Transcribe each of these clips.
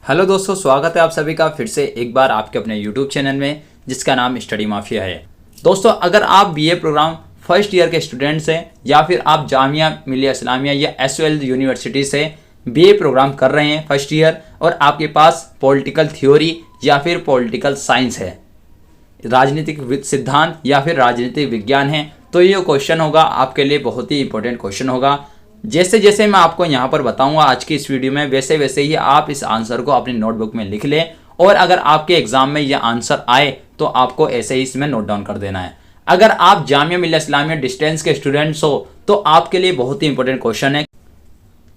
Hello दोस्तों, स्वागत है आप सभी का फिर से एक बार आपके अपने यूट्यूब चैनल में जिसका नाम स्टडी माफिया है। दोस्तों, अगर आप बीए प्रोग्राम फर्स्ट ईयर के स्टूडेंट्स हैं या फिर आप जामिया मिलिया इस्लामिया या एसओएल यूनिवर्सिटी से बीए प्रोग्राम कर रहे हैं फर्स्ट ईयर और आपके पास पॉलिटिकल थ्योरी या फिर पॉलिटिकल साइंस है, राजनीतिक सिद्धांत या फिर राजनीतिक विज्ञान है, तो ये क्वेश्चन होगा आपके लिए बहुत ही इंपॉर्टेंट क्वेश्चन होगा। जैसे जैसे मैं आपको यहाँ पर बताऊंगा आज की इस वीडियो में, वैसे वैसे ही आप इस आंसर को अपनी नोटबुक में लिख लें और अगर आपके एग्जाम में यह आंसर आए तो आपको ऐसे ही इसमें नोट डाउन कर देना है। अगर आप जामिया मिलिया इस्लामिया डिस्टेंस के स्टूडेंट्स हो तो आपके लिए बहुत ही इंपॉर्टेंट क्वेश्चन है।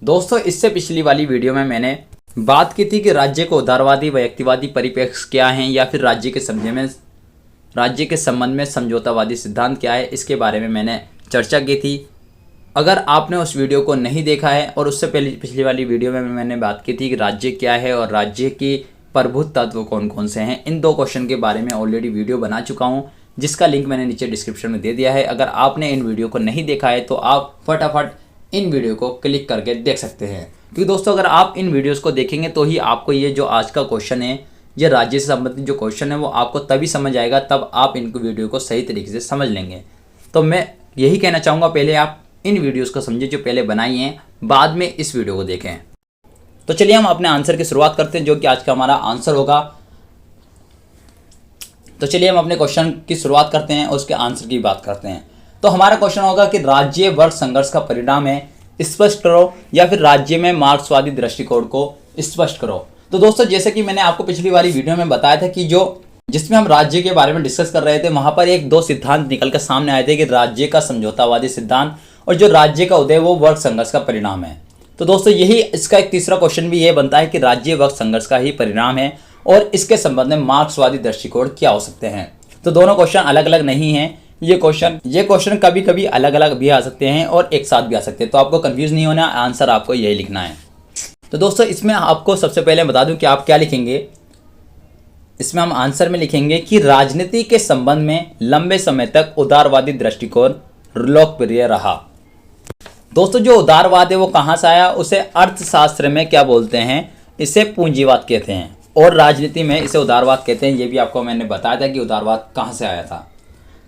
दोस्तों, इससे पिछली वाली वीडियो में मैंने बात की थी कि राज्य को उदारवादी व व्यक्तिवादी परिप्रेक्ष्य क्या है या फिर राज्य के संबंध में समझौतावादी सिद्धांत क्या है, इसके बारे में मैंने चर्चा की थी। अगर आपने उस वीडियो को नहीं देखा है और उससे पहले पिछली वाली वीडियो में मैंने बात की थी कि राज्य क्या है और राज्य की प्रभुत्व तत्व कौन कौन से हैं, इन दो क्वेश्चन के बारे में ऑलरेडी वीडियो बना चुका हूं जिसका लिंक मैंने नीचे डिस्क्रिप्शन में दे दिया है। अगर आपने इन वीडियो को नहीं देखा है तो आप फटाफट इन वीडियो को क्लिक करके देख सकते हैं, क्योंकि दोस्तों अगर आप इन वीडियोज़ को देखेंगे तो ही आपको ये जो आज का क्वेश्चन है, ये राज्य से संबंधित जो क्वेश्चन है वो आपको तभी समझ आएगा, तब आप इन वीडियो को सही तरीके से समझ लेंगे। तो मैं यही कहना चाहूँगा, पहले आप इन वीडियोस को समझिए जो पहले बनाई हैं, बाद में इस वीडियो को देखें। तो चलिए हम अपने आंसर की शुरुआत करते हैं जो कि आज का हमारा आंसर होगा। तो चलिए हम अपने क्वेश्चन की शुरुआत करते हैं और उसके आंसर की बात करते हैं। तो हमारा क्वेश्चन होगा कि राज्य वर्ग संघर्ष का परिणाम है, स्पष्ट करो, या फिर राज्य में मार्क्सवादी दृष्टिकोण को स्पष्ट करो। तो दोस्तों, जैसे कि मैंने आपको पिछली वाली वीडियो में बताया था कि जिसमें हम राज्य के बारे में डिस्कस कर रहे थे, वहां पर एक दो सिद्धांत निकल कर सामने आए थे कि राज्य का समझौतावादी सिद्धांत और जो राज्य का उदय वो वर्ग संघर्ष का परिणाम है। तो दोस्तों, यही इसका एक तीसरा क्वेश्चन भी ये बनता है कि राज्य वर्ग संघर्ष का ही परिणाम है और इसके संबंध में मार्क्सवादी दृष्टिकोण क्या हो सकते हैं। तो दोनों क्वेश्चन अलग अलग नहीं है, ये क्वेश्चन कभी कभी अलग अलग भी आ सकते हैं और एक साथ भी आ सकते हैं। तो आपको कंफ्यूज नहीं होना, आंसर आपको यही लिखना है। तो दोस्तों, इसमें आपको सबसे पहले बता दूं कि आप क्या लिखेंगे। इसमें हम आंसर में लिखेंगे कि राजनीति के संबंध में लंबे समय तक उदारवादी दृष्टिकोण लोकप्रिय रहा। दोस्तों, जो उदारवाद है वो कहाँ से आया, उसे अर्थशास्त्र में क्या बोलते हैं, इसे पूंजीवाद कहते हैं और राजनीति में इसे उदारवाद कहते हैं। ये भी आपको मैंने बताया था कि उदारवाद कहाँ से आया था।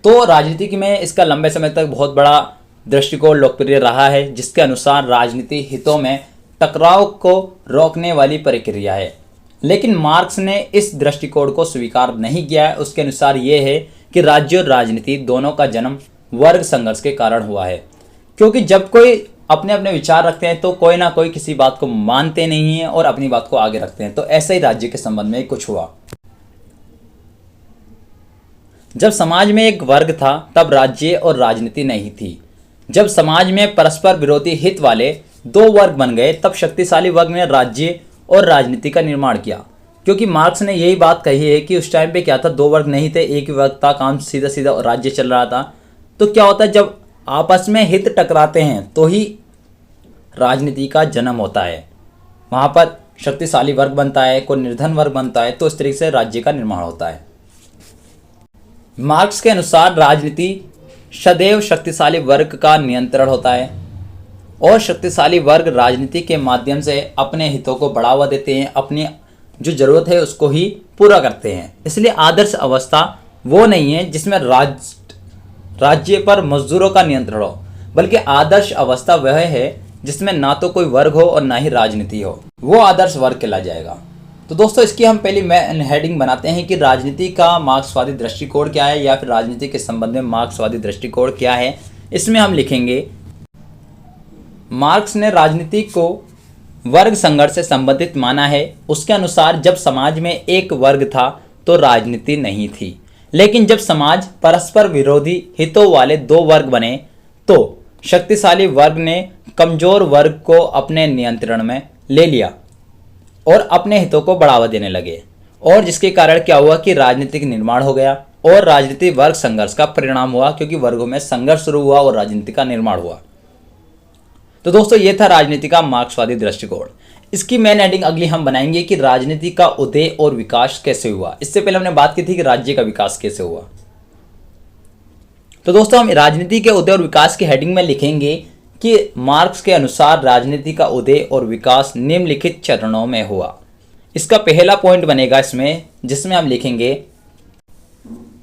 तो राजनीति में इसका लंबे समय तक बहुत बड़ा दृष्टिकोण लोकप्रिय रहा है, जिसके अनुसार राजनीति हितों में टकराव को रोकने वाली प्रक्रिया है। लेकिन मार्क्स ने इस दृष्टिकोण को स्वीकार नहीं किया है। उसके अनुसार ये है कि राज्य और राजनीति दोनों का जन्म वर्ग संघर्ष के कारण हुआ है, क्योंकि जब कोई अपने अपने विचार रखते हैं तो कोई ना कोई किसी बात को मानते नहीं है और अपनी बात को आगे रखते हैं। तो ऐसा ही राज्य के संबंध में कुछ हुआ। जब समाज में एक वर्ग था तब राज्य और राजनीति नहीं थी। जब समाज में परस्पर विरोधी हित वाले दो वर्ग बन गए तब शक्तिशाली वर्ग ने राज्य और राजनीति का निर्माण किया। क्योंकि मार्क्स ने यही बात कही है कि उस टाइम पे क्या था, दो वर्ग नहीं थे, एक ही वर्ग था, काम सीधा सीधा राज्य चल रहा था। तो क्या होता है, जब आपस में हित टकराते हैं तो ही राजनीति का जन्म होता है। वहाँ पर शक्तिशाली वर्ग बनता है, कोई निर्धन वर्ग बनता है, तो इस तरीके से राज्य का निर्माण होता है। मार्क्स के अनुसार राजनीति सदैव शक्तिशाली वर्ग का नियंत्रण होता है और शक्तिशाली वर्ग राजनीति के माध्यम से अपने हितों को बढ़ावा देते हैं, अपनी जो जरूरत है उसको ही पूरा करते हैं। इसलिए आदर्श अवस्था वो नहीं है जिसमें राज्य पर मजदूरों का नियंत्रण हो, बल्कि आदर्श अवस्था वह है जिसमें ना तो कोई वर्ग हो और ना ही राजनीति हो, वो आदर्श वर्ग कहला जाएगा। तो दोस्तों, इसकी हम पहली हेडिंग बनाते हैं कि राजनीति का मार्क्सवादी दृष्टिकोण क्या है या फिर राजनीति के संबंध में मार्क्सवादी दृष्टिकोण क्या है। इसमें हम लिखेंगे, मार्क्स ने राजनीति को वर्ग संघर्ष से संबंधित माना है। उसके अनुसार जब समाज में एक वर्ग था तो राजनीति नहीं थी, लेकिन जब समाज परस्पर विरोधी हितों वाले दो वर्ग बने तो शक्तिशाली वर्ग ने कमजोर वर्ग को अपने नियंत्रण में ले लिया और अपने हितों को बढ़ावा देने लगे, और जिसके कारण क्या हुआ कि राजनीतिक निर्माण हो गया और राजनीति वर्ग संघर्ष का परिणाम हुआ, क्योंकि वर्गों में संघर्ष शुरू हुआ और राजनीति का निर्माण हुआ। तो दोस्तों, ये था राजनीति का मार्क्सवादी दृष्टिकोण। इसकी मेन हेडिंग अगली हम बनाएंगे कि राजनीति का उदय और विकास कैसे हुआ। इससे पहले हमने बात की थी कि राज्य का विकास कैसे हुआ। तो दोस्तों, हम राजनीति के उदय और विकास की हेडिंग में लिखेंगे कि मार्क्स के अनुसार राजनीति का उदय और विकास निम्नलिखित चरणों में हुआ। इसका पहला पॉइंट बनेगा इसमें, जिसमें हम लिखेंगे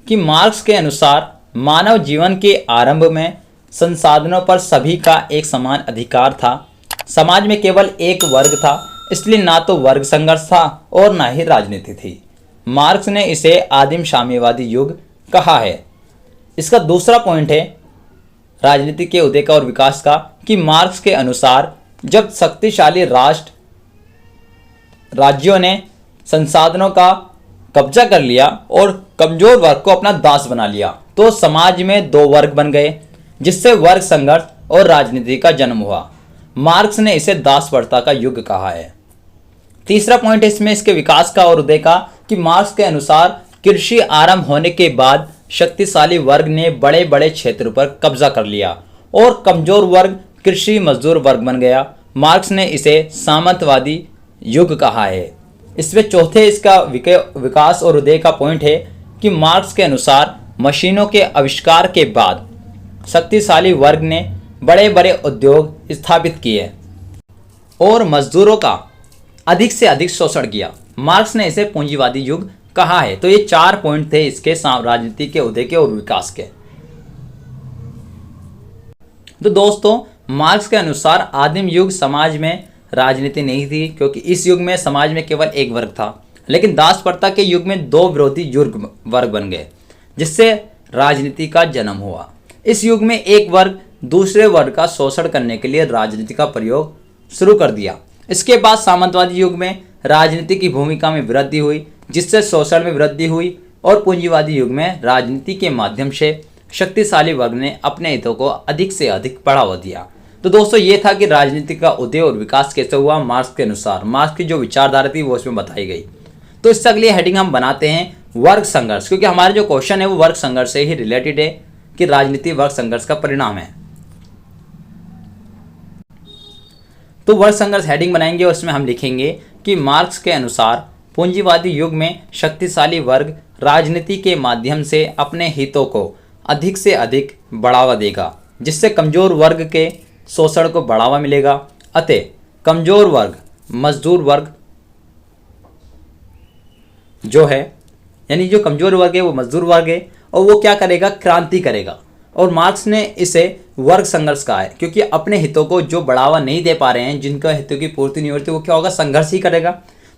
कि मार्क्स के अनुसार मानव जीवन के आरंभ में संसाधनों पर सभी का एक समान अधिकार था। समाज में केवल एक वर्ग था, इसलिए ना तो वर्ग संघर्ष था और ना ही राजनीति थी। मार्क्स ने इसे आदिम साम्यवादी युग कहा है। इसका दूसरा पॉइंट है राजनीति के उदय का और विकास का, कि मार्क्स के अनुसार जब शक्तिशाली राज्यों ने संसाधनों का कब्जा कर लिया और कमजोर वर्ग को अपना दास बना लिया, तो समाज में दो वर्ग बन गए, जिससे वर्ग संघर्ष और राजनीति का जन्म हुआ। मार्क्स ने इसे दास प्रथा का युग कहा है। तीसरा पॉइंट है इसमें इसके विकास का और उदय का, कि मार्क्स के अनुसार कृषि आरंभ होने के बाद शक्तिशाली वर्ग ने बड़े बड़े क्षेत्रों पर कब्जा कर लिया और कमजोर वर्ग कृषि मजदूर वर्ग बन गया। मार्क्स ने इसे सामंतवादी युग कहा है। इसमें चौथे इसका विकास और उदय का पॉइंट है कि मार्क्स के अनुसार मशीनों के आविष्कार के बाद शक्तिशाली वर्ग ने बड़े बड़े उद्योग स्थापित किए और मजदूरों का अधिक से अधिक शोषण किया। मार्क्स ने इसे पूंजीवादी युग कहा है। तो ये 4 पॉइंट थे इसके राजनीति के उदय के और विकास के। तो दोस्तों, मार्क्स के अनुसार आदिम युग समाज में राजनीति नहीं थी, क्योंकि इस युग में समाज में केवल एक वर्ग था। लेकिन दास प्रथा के युग में दो विरोधी वर्ग बन गए, जिससे राजनीति का जन्म हुआ। इस युग में एक वर्ग दूसरे वर्ग का शोषण करने के लिए राजनीति का प्रयोग शुरू कर दिया। इसके बाद सामंतवादी युग में राजनीति की भूमिका में वृद्धि हुई, जिससे शोषण में वृद्धि हुई, और पूंजीवादी युग में राजनीति के माध्यम से शक्तिशाली वर्ग ने अपने हितों को अधिक से अधिक बढ़ावा दिया। तो दोस्तों, ये था कि राजनीति का उदय और विकास कैसे हुआ मार्क्स के अनुसार। मार्क्स की जो विचारधारा थी वो इसमें बताई गई। तो इससे अगली हेडिंग हम बनाते हैं वर्ग संघर्ष, क्योंकि हमारे जो क्वेश्चन है वो वर्ग संघर्ष से ही रिलेटेड है कि राजनीति वर्ग संघर्ष का परिणाम है। तो वर्ग संघर्ष हेडिंग बनाएंगे और उसमें हम लिखेंगे कि मार्क्स के अनुसार पूंजीवादी युग में शक्तिशाली वर्ग राजनीति के माध्यम से अपने हितों को अधिक से अधिक बढ़ावा देगा, जिससे कमजोर वर्ग के शोषण को बढ़ावा मिलेगा। अतः कमजोर वर्ग मजदूर वर्ग जो है, यानी जो कमजोर वर्ग है वो मजदूर वर्ग है, और वो क्या करेगा, क्रांति करेगा। और मार्क्स ने इसे वर्ग संघर्ष कहा है, क्योंकि अपने हितों को जो बढ़ावा नहीं दे पा रहे हैं, जिनका हितों की पूर्ति नहीं होती, वो क्या होगा, संघर्ष ही करेगा।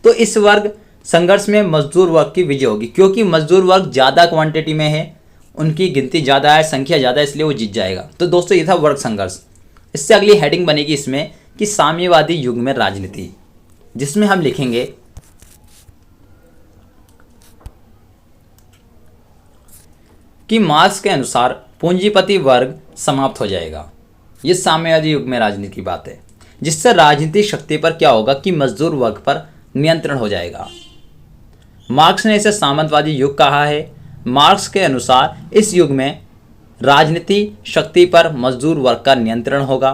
तो इस वर्ग संघर्ष में मजदूर वर्ग की विजय होगी, क्योंकि मजदूर वर्ग ज़्यादा क्वांटिटी में है, उनकी गिनती ज़्यादा है, संख्या ज़्यादा है, इसलिए वो जीत जाएगा। तो दोस्तों, ये था वर्ग संघर्ष। इससे अगली हेडिंग बनेगी इसमें कि साम्यवादी युग में राजनीति, जिसमें हम लिखेंगे कि मार्क्स के अनुसार पूंजीपति वर्ग समाप्त हो जाएगा। ये साम्यवादी युग में राजनीति की बात है, जिससे राजनीतिक शक्ति पर क्या होगा कि मजदूर वर्ग पर नियंत्रण हो जाएगा। मार्क्स ने इसे सामंतवादी युग कहा है। मार्क्स के अनुसार इस युग में राजनीति शक्ति पर मजदूर वर्ग का नियंत्रण होगा।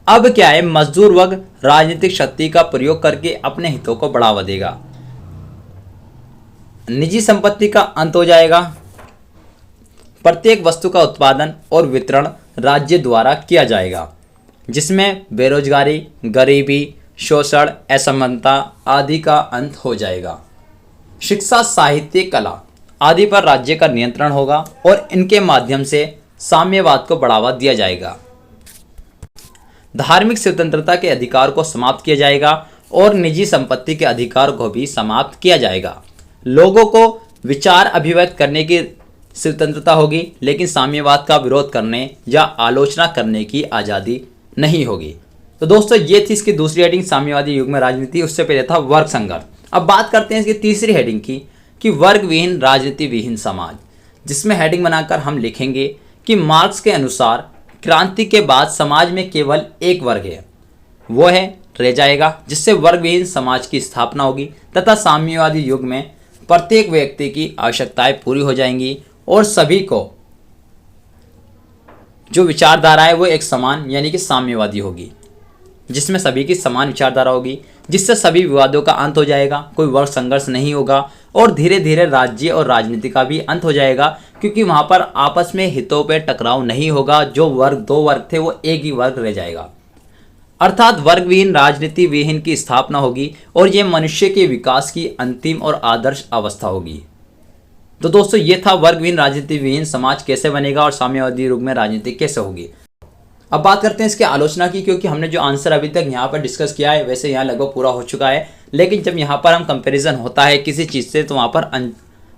अब क्या है, मजदूर वर्ग राजनीतिक शक्ति का प्रयोग करके अपने हितों को बढ़ावा देगा। निजी संपत्ति का अंत हो जाएगा। प्रत्येक वस्तु का उत्पादन और वितरण राज्य द्वारा किया जाएगा, जिसमें बेरोजगारी, गरीबी, शोषण, असमानता आदि का अंत हो जाएगा। शिक्षा, साहित्य, कला आदि पर राज्य का नियंत्रण होगा और इनके माध्यम से साम्यवाद को बढ़ावा दिया जाएगा। धार्मिक स्वतंत्रता के अधिकार को समाप्त किया जाएगा और निजी संपत्ति के अधिकार को भी समाप्त किया जाएगा। लोगों को विचार अभिव्यक्त करने की स्वतंत्रता होगी, लेकिन साम्यवाद का विरोध करने या आलोचना करने की आज़ादी नहीं होगी। तो दोस्तों, ये थी इसकी दूसरी हेडिंग, साम्यवादी युग में राजनीति। उससे पहले था वर्ग संघर्ष। अब बात करते हैं इसकी तीसरी हेडिंग की, कि वर्ग विहीन राजनीति विहीन समाज, जिसमें हेडिंग बनाकर हम लिखेंगे कि मार्क्स के अनुसार क्रांति के बाद समाज में केवल एक वर्ग है, वो है रह जाएगा, जिससे वर्ग विहीन समाज की स्थापना होगी, तथा साम्यवादी युग में प्रत्येक व्यक्ति की आवश्यकताएं पूरी हो जाएंगी और सभी को जो विचारधारा है वो एक समान यानी कि साम्यवादी होगी, जिसमें सभी की समान विचारधारा होगी, जिससे सभी विवादों का अंत हो जाएगा, कोई वर्ग संघर्ष नहीं होगा और धीरे धीरे राज्य और राजनीति का भी अंत हो जाएगा, क्योंकि वहाँ पर आपस में हितों पे टकराव नहीं होगा। जो वर्ग दो वर्ग थे वो एक ही वर्ग रह जाएगा। अर्थात वर्ग विहीन राजनीति विहीन की स्थापना होगी और ये मनुष्य के विकास की अंतिम और आदर्श अवस्था होगी। तो दोस्तों ये था वर्ग विहीन राजनीति विहीन समाज कैसे बनेगा और साम्यवादी युग में राजनीति कैसे होगी। अब बात करते हैं इसकी आलोचना की, क्योंकि हमने जो आंसर अभी तक यहाँ पर डिस्कस किया है वैसे यहाँ लगभग पूरा हो चुका है, लेकिन जब यहाँ पर हम कंपैरिजन होता है किसी चीज़ से तो वहाँ पर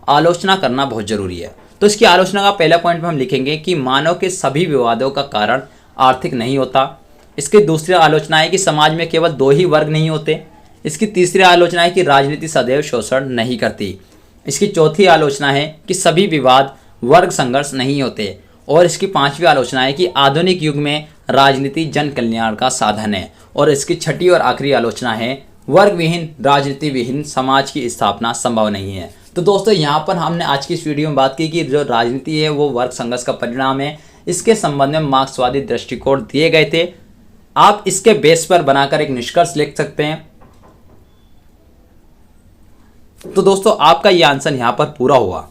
आलोचना करना बहुत जरूरी है। तो इसकी आलोचना का पहला पॉइंट में हम लिखेंगे कि मानव के सभी विवादों का कारण आर्थिक नहीं होता। इसकी दूसरी आलोचना है कि समाज में केवल दो ही वर्ग नहीं होते। इसकी तीसरी आलोचना है कि राजनीति सदैव शोषण नहीं करती। इसकी चौथी आलोचना है कि सभी विवाद वर्ग संघर्ष नहीं होते। और इसकी पांचवी आलोचना है कि आधुनिक युग में राजनीति जन कल्याण का साधन है। और इसकी छठी और आखिरी आलोचना है वर्ग विहीन राजनीति विहीन समाज की स्थापना संभव नहीं है। तो दोस्तों यहाँ पर हमने आज की इस वीडियो में बात की कि जो राजनीति है वो वर्ग संघर्ष का परिणाम है। इसके संबंध में मार्क्सवादी दृष्टिकोण दिए गए थे। आप इसके बेस पर बनाकर एक निष्कर्ष लिख सकते हैं। तो दोस्तों आपका ये आंसर यहाँ पर पूरा हुआ।